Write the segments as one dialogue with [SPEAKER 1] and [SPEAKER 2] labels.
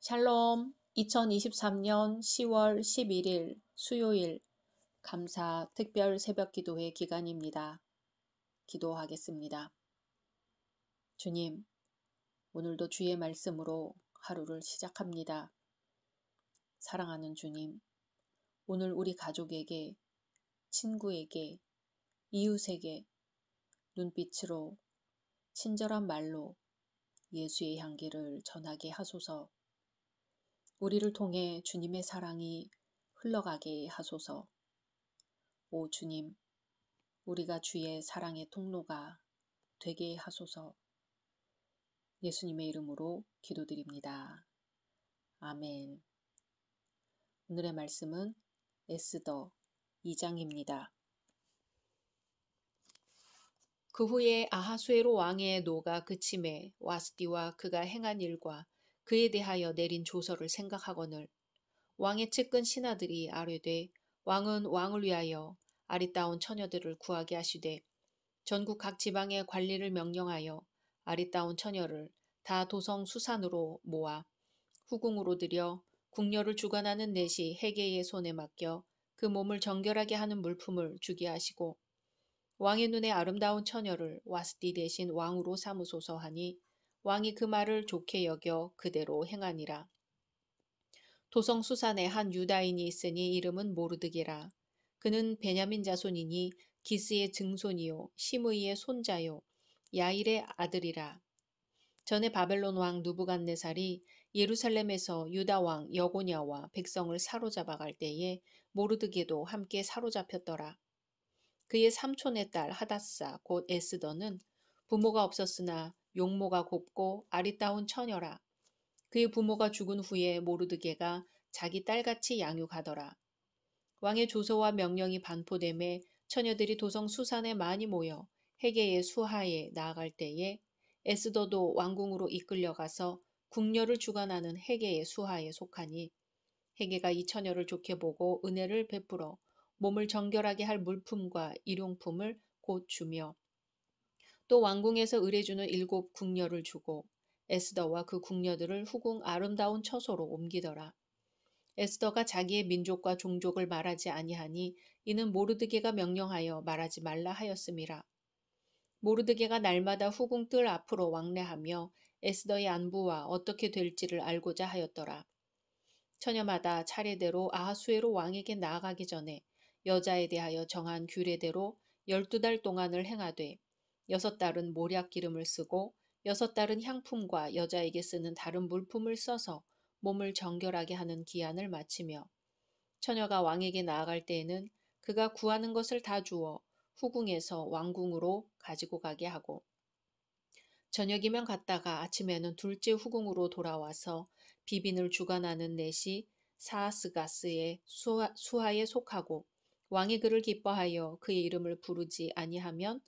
[SPEAKER 1] 샬롬 2023년 10월 11일 수요일 감사 특별 새벽 기도회 기간입니다. 기도하겠습니다. 주님, 오늘도 주의 말씀으로 하루를 시작합니다. 사랑하는 주님, 오늘 우리 가족에게, 친구에게, 이웃에게 눈빛으로 친절한 말로 예수의 향기를 전하게 하소서. 우리를 통해 주님의 사랑이 흘러가게 하소서. 오 주님, 우리가 주의 사랑의 통로가 되게 하소서. 예수님의 이름으로 기도드립니다. 아멘. 오늘의 말씀은 에스더 2장입니다. 그 후에 아하수에로 왕의 노가 그침에 와스디와 그가 행한 일과 그에 대하여 내린 조서를 생각하거늘 왕의 측근 신하들이 아뢰되 왕은 왕을 위하여 아리따운 처녀들을 구하게 하시되 전국 각 지방의 관리를 명령하여 아리따운 처녀를 다 도성 수산으로 모아 후궁으로 들여 궁녀를 주관하는 넷이 해계의 손에 맡겨 그 몸을 정결하게 하는 물품을 주게 하시고 왕의 눈에 아름다운 처녀를 와스디 대신 왕으로 삼으소서 하니 왕이 그 말을 좋게 여겨 그대로 행하니라. 도성 수산에 한 유다인이 있으니 이름은 모르드게라. 그는 베냐민 자손이니 기스의 증손이요 시므이의 손자요 야일의 아들이라. 전에 바벨론 왕 누부갓네살이 예루살렘에서 유다 왕 여고냐와 백성을 사로잡아 갈 때에 모르드게도 함께 사로잡혔더라. 그의 삼촌의 딸 하닷사 곧 에스더는 부모가 없었으나 용모가 곱고 아리따운 처녀라. 그의 부모가 죽은 후에 모르드게가 자기 딸같이 양육하더라. 왕의 조서와 명령이 반포됨에 처녀들이 도성 수산에 많이 모여 해계의 수하에 나아갈 때에 에스더도 왕궁으로 이끌려가서 궁녀를 주관하는 해계의 수하에 속하니 해계가 이 처녀를 좋게 보고 은혜를 베풀어 몸을 정결하게 할 물품과 일용품을 곧 주며 또 왕궁에서 의뢰주는 7 궁녀를 주고 에스더와 그 궁녀들을 후궁 아름다운 처소로 옮기더라. 에스더가 자기의 민족과 종족을 말하지 아니하니 이는 모르드게가 명령하여 말하지 말라 하였음이라. 모르드게가 날마다 후궁 뜰 앞으로 왕래하며 에스더의 안부와 어떻게 될지를 알고자 하였더라. 처녀마다 차례대로 아하수에로 왕에게 나아가기 전에 여자에 대하여 정한 규례대로 12달 동안을 행하되 6달은 몰약 기름을 쓰고 6달은 향품과 여자에게 쓰는 다른 물품을 써서 몸을 정결하게 하는 기한을 마치며 처녀가 왕에게 나아갈 때에는 그가 구하는 것을 다 주어 후궁에서 왕궁으로 가지고 가게 하고 저녁이면 갔다가 아침에는 둘째 후궁으로 돌아와서 비빈을 주관하는 넷이 사스가스의 수하에 속하고 왕이 그를 기뻐하여 그의 이름을 부르지 아니하면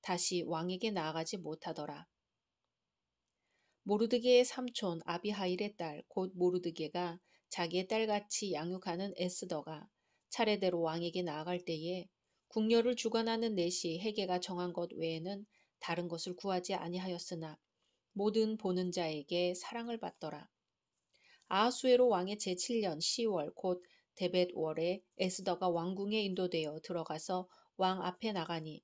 [SPEAKER 1] 다시 왕에게 나아가지 못하더라. 모르드게의 삼촌 아비하일의 딸 곧 모르드게가 자기의 딸같이 양육하는 에스더가 차례대로 왕에게 나아갈 때에 궁녀를 주관하는 넷이 헤게가 정한 것 외에는 다른 것을 구하지 아니하였으나 모든 보는 자에게 사랑을 받더라. 아하수에로 왕의 제7년 10월 곧 데벳월에 에스더가 왕궁에 인도되어 들어가서 왕 앞에 나가니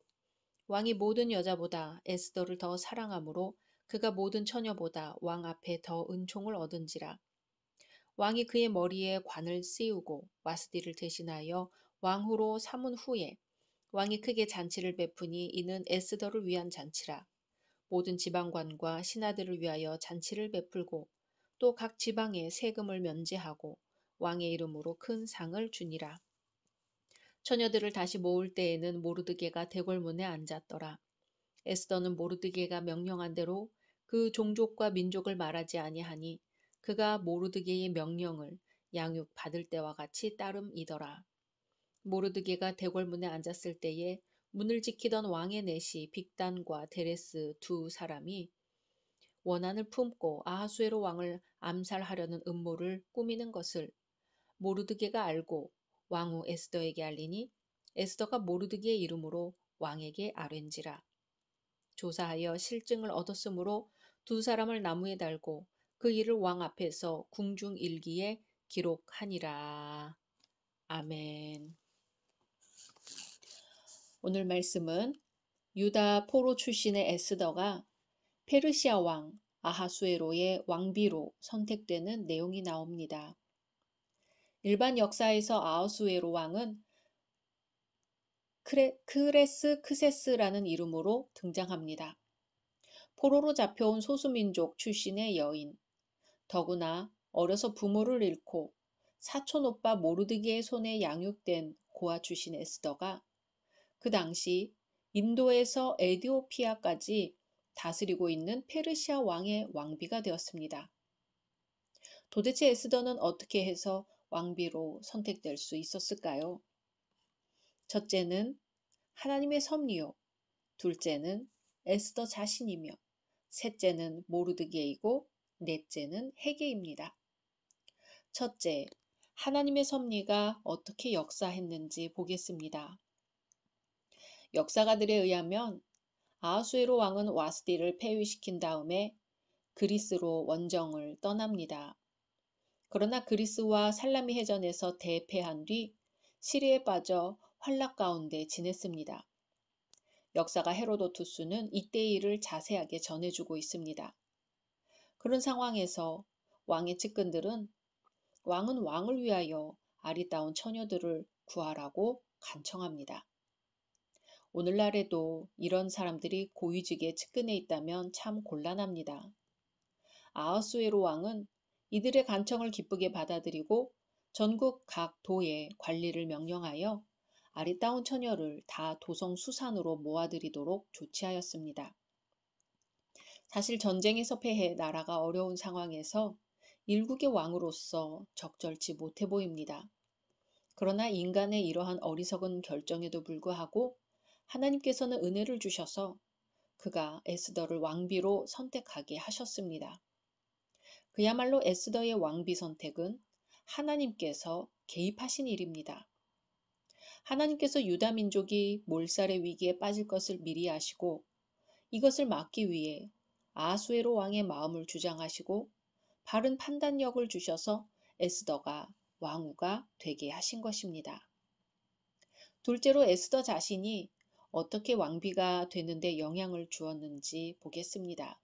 [SPEAKER 1] 왕이 모든 여자보다 에스더를 더 사랑하므로 그가 모든 처녀보다 왕 앞에 더 은총을 얻은지라. 왕이 그의 머리에 관을 씌우고 와스디를 대신하여 왕후로 삼은 후에 왕이 크게 잔치를 베푸니 이는 에스더를 위한 잔치라. 모든 지방관과 신하들을 위하여 잔치를 베풀고 또 각 지방에 세금을 면제하고 왕의 이름으로 큰 상을 주니라. 처녀들을 다시 모을 때에는 모르드게가 대궐문에 앉았더라. 에스더는 모르드게가 명령한 대로 그 종족과 민족을 말하지 아니하니 그가 모르드게의 명령을 양육 받을 때와 같이 따름이더라. 모르드게가 대궐문에 앉았을 때에 문을 지키던 왕의 넷이 빅단과 데레스 두 사람이 원한을 품고 아하수에로 왕을 암살하려는 음모를 꾸미는 것을 모르드게가 알고 왕후 에스더에게 알리니 에스더가 모르드게의 이름으로 왕에게 아뢰ን지라. 조사하여 실증을 얻었으므로 두 사람을 나무에 달고 그 일을 왕 앞에서 궁중 일기에 기록하니라. 아멘. 오늘 말씀은 유다 포로 출신의 에스더가 페르시아 왕 아하수에로의 왕비로 선택되는 내용이 나옵니다. 일반 역사에서 아하수에로 왕은 크레스 크세스라는 이름으로 등장합니다. 포로로 잡혀온 소수민족 출신의 여인, 더구나 어려서 부모를 잃고 사촌 오빠 모르드게의 손에 양육된 고아 출신 에스더가 그 당시 인도에서 에디오피아까지 다스리고 있는 페르시아 왕의 왕비가 되었습니다. 도대체 에스더는 어떻게 해서 왕비로 선택될 수 있었을까요? 첫째는 하나님의 섭리요, 둘째는 에스더 자신이며 셋째는 모르드게이고 넷째는 헤게입니다. 첫째, 하나님의 섭리가 어떻게 역사했는지 보겠습니다. 역사가들에 의하면 아하수에로 왕은 와스디를 폐위시킨 다음에 그리스로 원정을 떠납니다. 그러나 그리스와 살라미 해전에서 대패한 뒤 시리에 빠져 환락 가운데 지냈습니다. 역사가 헤로도투스는 이때의 일을 자세하게 전해주고 있습니다. 그런 상황에서 왕의 측근들은 왕은 왕을 위하여 아리따운 처녀들을 구하라고 간청합니다. 오늘날에도 이런 사람들이 고위직에 측근해 있다면 참 곤란합니다. 아하수에로 왕은 이들의 간청을 기쁘게 받아들이고 전국 각 도에 관리를 명령하여 아리따운 처녀를 다 도성 수산으로 모아들이도록 조치하였습니다. 사실 전쟁에서 패해 나라가 어려운 상황에서 일국의 왕으로서 적절치 못해 보입니다. 그러나 인간의 이러한 어리석은 결정에도 불구하고 하나님께서는 은혜를 주셔서 그가 에스더를 왕비로 선택하게 하셨습니다. 그야말로 에스더의 왕비 선택은 하나님께서 개입하신 일입니다. 하나님께서 유다 민족이 몰살의 위기에 빠질 것을 미리 아시고 이것을 막기 위해 아하수에로 왕의 마음을 주장하시고 바른 판단력을 주셔서 에스더가 왕후가 되게 하신 것입니다. 둘째로 에스더 자신이 어떻게 왕비가 되는데 영향을 주었는지 보겠습니다.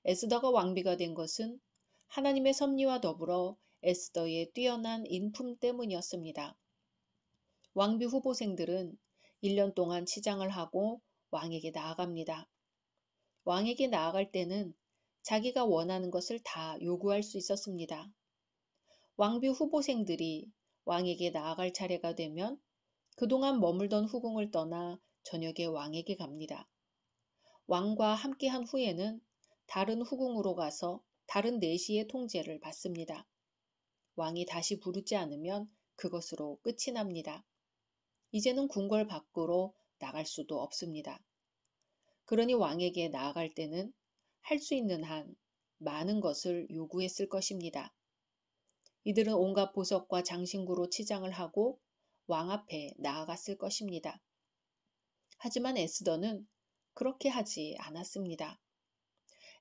[SPEAKER 1] 에스더가 왕비가 된 것은 하나님의 섭리와 더불어 에스더의 뛰어난 인품 때문이었습니다. 왕비 후보생들은 1년 동안 치장을 하고 왕에게 나아갑니다. 왕에게 나아갈 때는 자기가 원하는 것을 다 요구할 수 있었습니다. 왕비 후보생들이 왕에게 나아갈 차례가 되면 그동안 머물던 후궁을 떠나 저녁에 왕에게 갑니다. 왕과 함께한 후에는 다른 후궁으로 가서 다른 내시의 통제를 받습니다. 왕이 다시 부르지 않으면 그것으로 끝이 납니다. 이제는 궁궐 밖으로 나갈 수도 없습니다. 그러니 왕에게 나아갈 때는 할 수 있는 한 많은 것을 요구했을 것입니다. 이들은 온갖 보석과 장신구로 치장을 하고 왕 앞에 나아갔을 것입니다. 하지만 에스더는 그렇게 하지 않았습니다.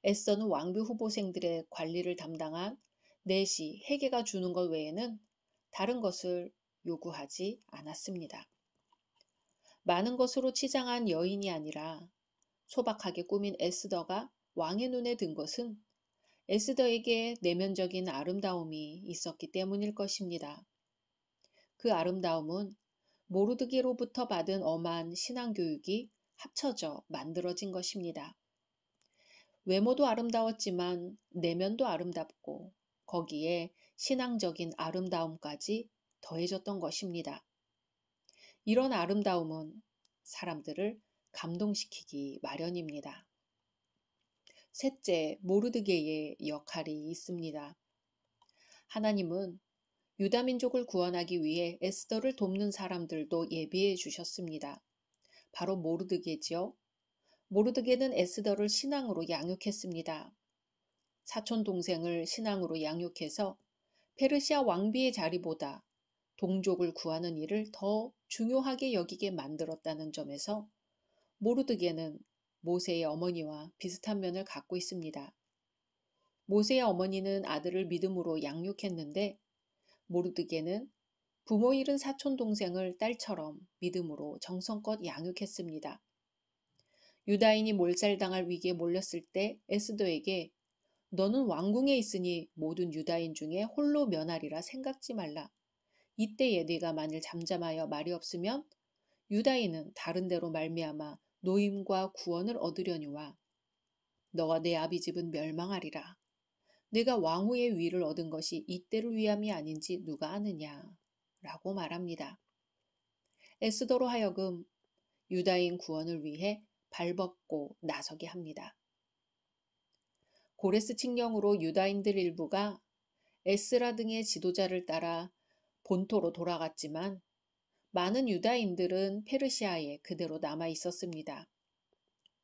[SPEAKER 1] 에스더는 왕비 후보생들의 관리를 담당한 내시 헤게가 주는 것 외에는 다른 것을 요구하지 않았습니다. 많은 것으로 치장한 여인이 아니라 소박하게 꾸민 에스더가 왕의 눈에 든 것은 에스더에게 내면적인 아름다움이 있었기 때문일 것입니다. 그 아름다움은 모르드게로부터 받은 엄한 신앙교육이 합쳐져 만들어진 것입니다. 외모도 아름다웠지만 내면도 아름답고 거기에 신앙적인 아름다움까지 더해졌던 것입니다. 이런 아름다움은 사람들을 감동시키기 마련입니다. 셋째, 모르드게의 역할이 있습니다. 하나님은 유다민족을 구원하기 위해 에스더를 돕는 사람들도 예비해 주셨습니다. 바로 모르드게지요. 모르드게는 에스더를 신앙으로 양육했습니다. 사촌 동생을 신앙으로 양육해서 페르시아 왕비의 자리보다 동족을 구하는 일을 더 중요하게 여기게 만들었다는 점에서 모르드게는 모세의 어머니와 비슷한 면을 갖고 있습니다. 모세의 어머니는 아들을 믿음으로 양육했는데 모르드게는 부모 잃은 사촌 동생을 딸처럼 믿음으로 정성껏 양육했습니다. 유다인이 몰살당할 위기에 몰렸을 때 에스더에게 너는 왕궁에 있으니 모든 유다인 중에 홀로 면하리라 생각지 말라. 이때에 네가 만일 잠잠하여 말이 없으면 유다인은 다른 데로 말미암아 노임과 구원을 얻으려니와 너와 내 아비 집은 멸망하리라. 내가 왕후의 위를 얻은 것이 이때를 위함이 아닌지 누가 아느냐 라고 말합니다. 에스더로 하여금 유다인 구원을 위해 발벗고 나서게 합니다. 고레스 칙령으로 유다인들 일부가 에스라 등의 지도자를 따라 본토로 돌아갔지만 많은 유다인들은 페르시아에 그대로 남아 있었습니다.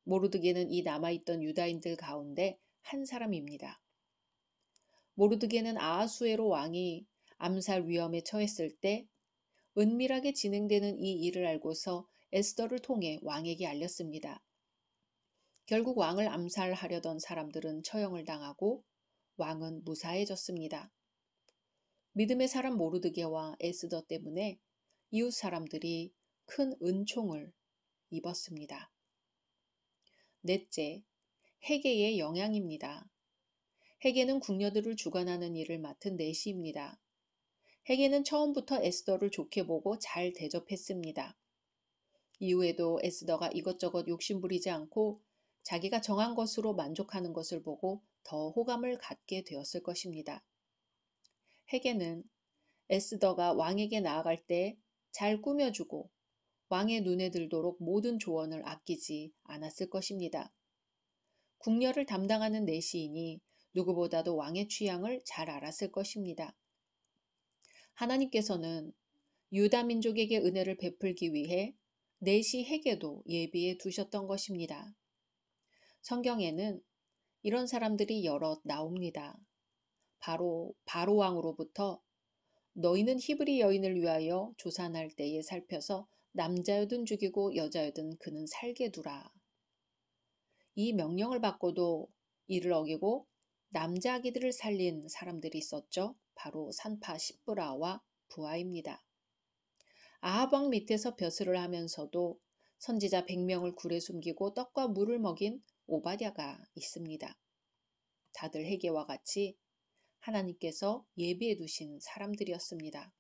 [SPEAKER 1] 모르드게는 이 남아있던 유다인들 가운데 한 사람입니다. 모르드게는 아하수에로 왕이 암살 위험에 처했을 때 은밀하게 진행되는 이 일을 알고서 에스더를 통해 왕에게 알렸습니다. 결국 왕을 암살하려던 사람들은 처형을 당하고 왕은 무사해졌습니다. 믿음의 사람 모르드게와 에스더 때문에 이웃 사람들이 큰 은총을 입었습니다. 넷째, 헤게의 영향입니다. 헤게는 궁녀들을 주관하는 일을 맡은 내시입니다. 헤게는 처음부터 에스더를 좋게 보고 잘 대접했습니다. 이후에도 에스더가 이것저것 욕심부리지 않고 자기가 정한 것으로 만족하는 것을 보고 더 호감을 갖게 되었을 것입니다. 헤게는 에스더가 왕에게 나아갈 때 잘 꾸며주고 왕의 눈에 들도록 모든 조언을 아끼지 않았을 것입니다. 궁녀를 담당하는 내시인이 누구보다도 왕의 취향을 잘 알았을 것입니다. 하나님께서는 유다 민족에게 은혜를 베풀기 위해 내시 헤게도 예비해 두셨던 것입니다. 성경에는 이런 사람들이 여럿 나옵니다. 바로 왕으로부터 너희는 히브리 여인을 위하여 조산할 때에 살펴서 남자여든 죽이고 여자여든 그는 살게 두라. 이 명령을 받고도 이를 어기고 남자 아기들을 살린 사람들이 있었죠. 바로 산파 십브라와 부하입니다. 아합 왕 밑에서 벼슬을 하면서도 선지자 100명을 굴에 숨기고 떡과 물을 먹인 오바댜가 있습니다. 다들 헤게와 같이 하나님께서 예비해 두신 사람들이었습니다.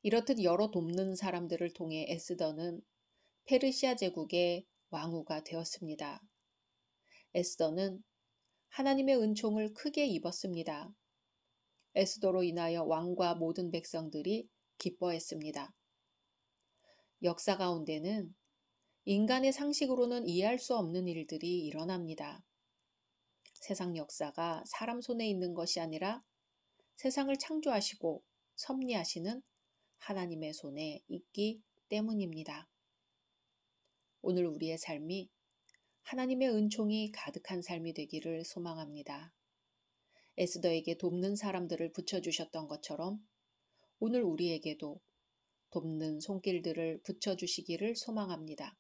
[SPEAKER 1] 이렇듯 여러 돕는 사람들을 통해 에스더는 페르시아 제국의 왕후가 되었습니다. 에스더는 하나님의 은총을 크게 입었습니다. 에스더로 인하여 왕과 모든 백성들이 기뻐했습니다. 역사 가운데는 인간의 상식으로는 이해할 수 없는 일들이 일어납니다. 세상 역사가 사람 손에 있는 것이 아니라 세상을 창조하시고 섭리하시는 하나님의 손에 있기 때문입니다. 오늘 우리의 삶이 하나님의 은총이 가득한 삶이 되기를 소망합니다. 에스더에게 돕는 사람들을 붙여주셨던 것처럼 오늘 우리에게도 돕는 손길들을 붙여주시기를 소망합니다.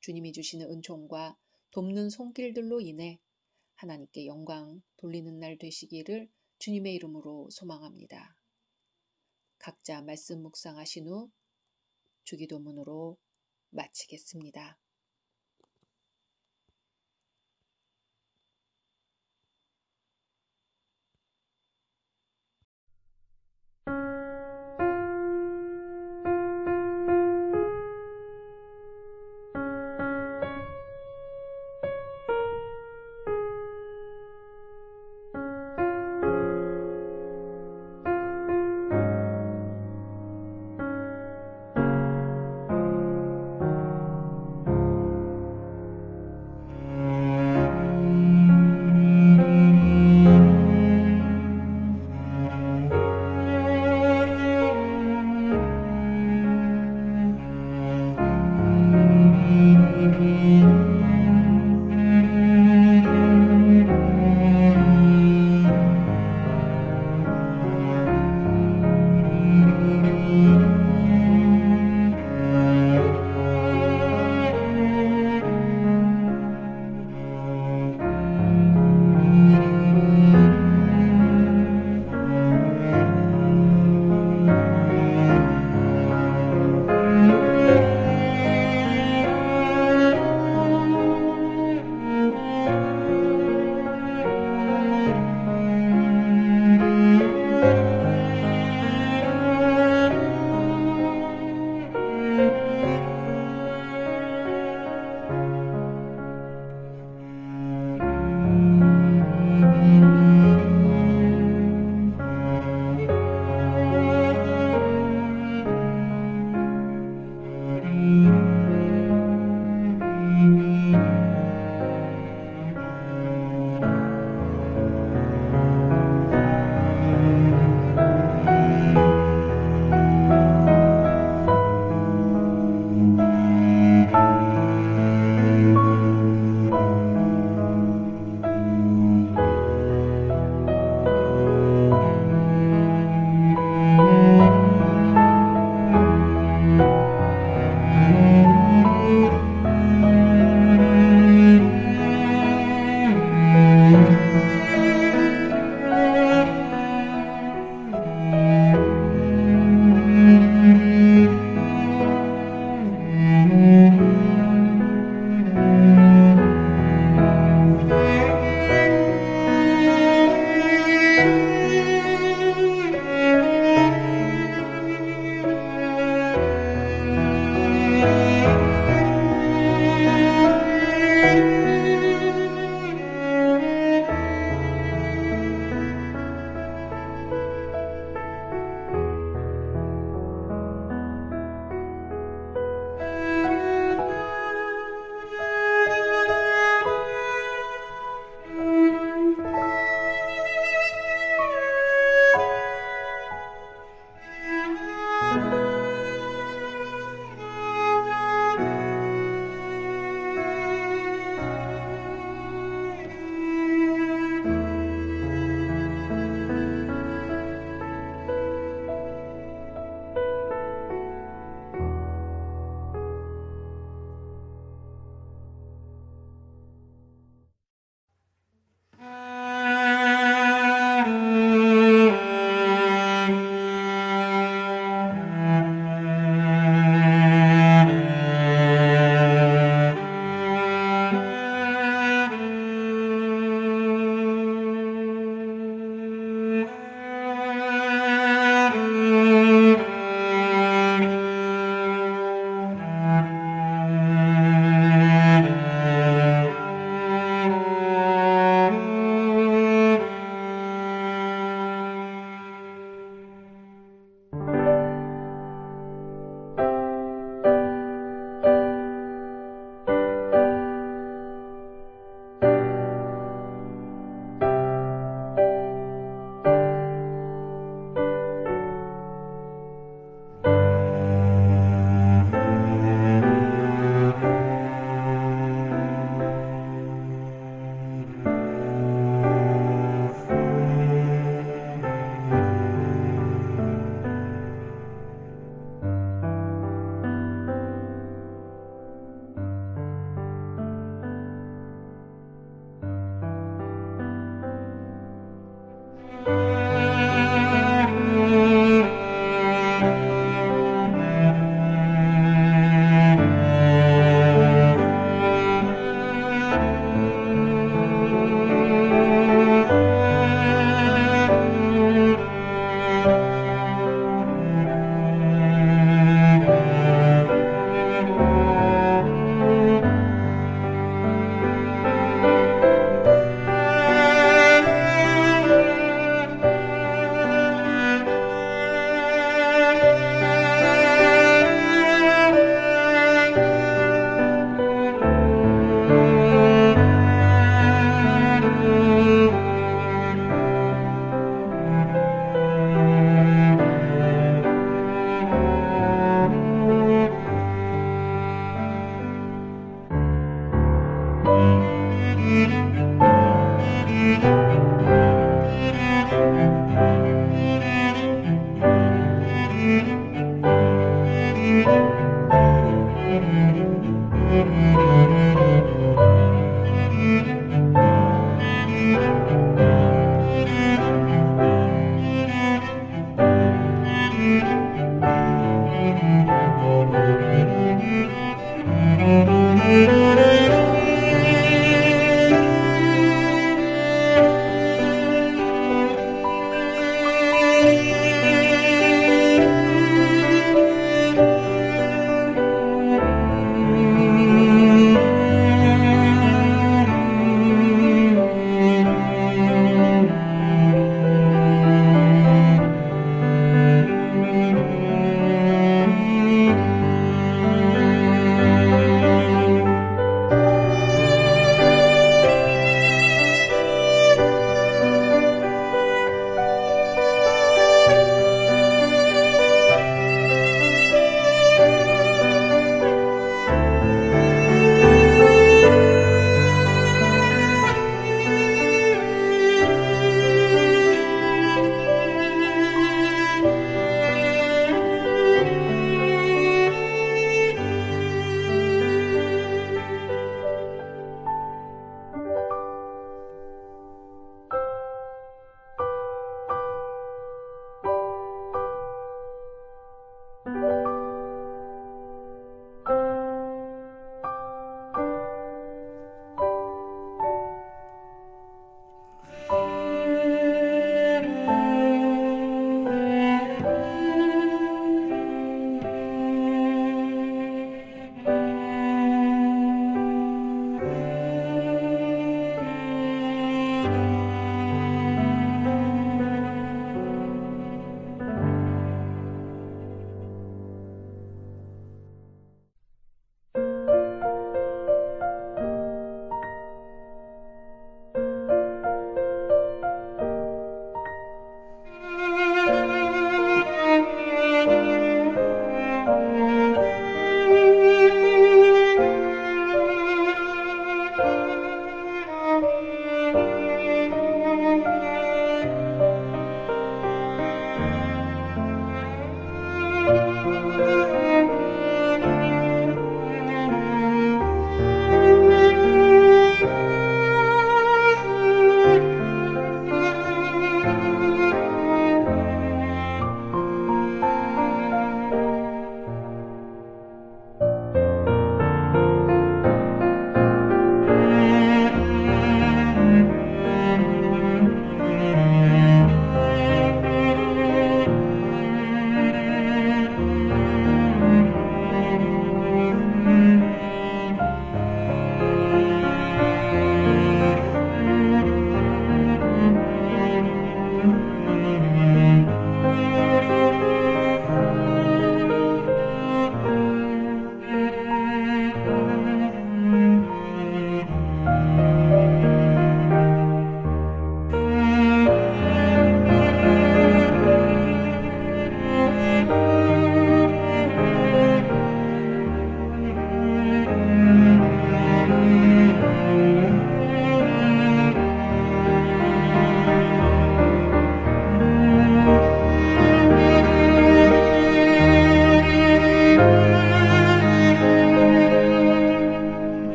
[SPEAKER 1] 주님이 주시는 은총과 돕는 손길들로 인해 하나님께 영광 돌리는 날 되시기를 주님의 이름으로 소망합니다. 각자 말씀 묵상하신 후 주기도문으로 마치겠습니다.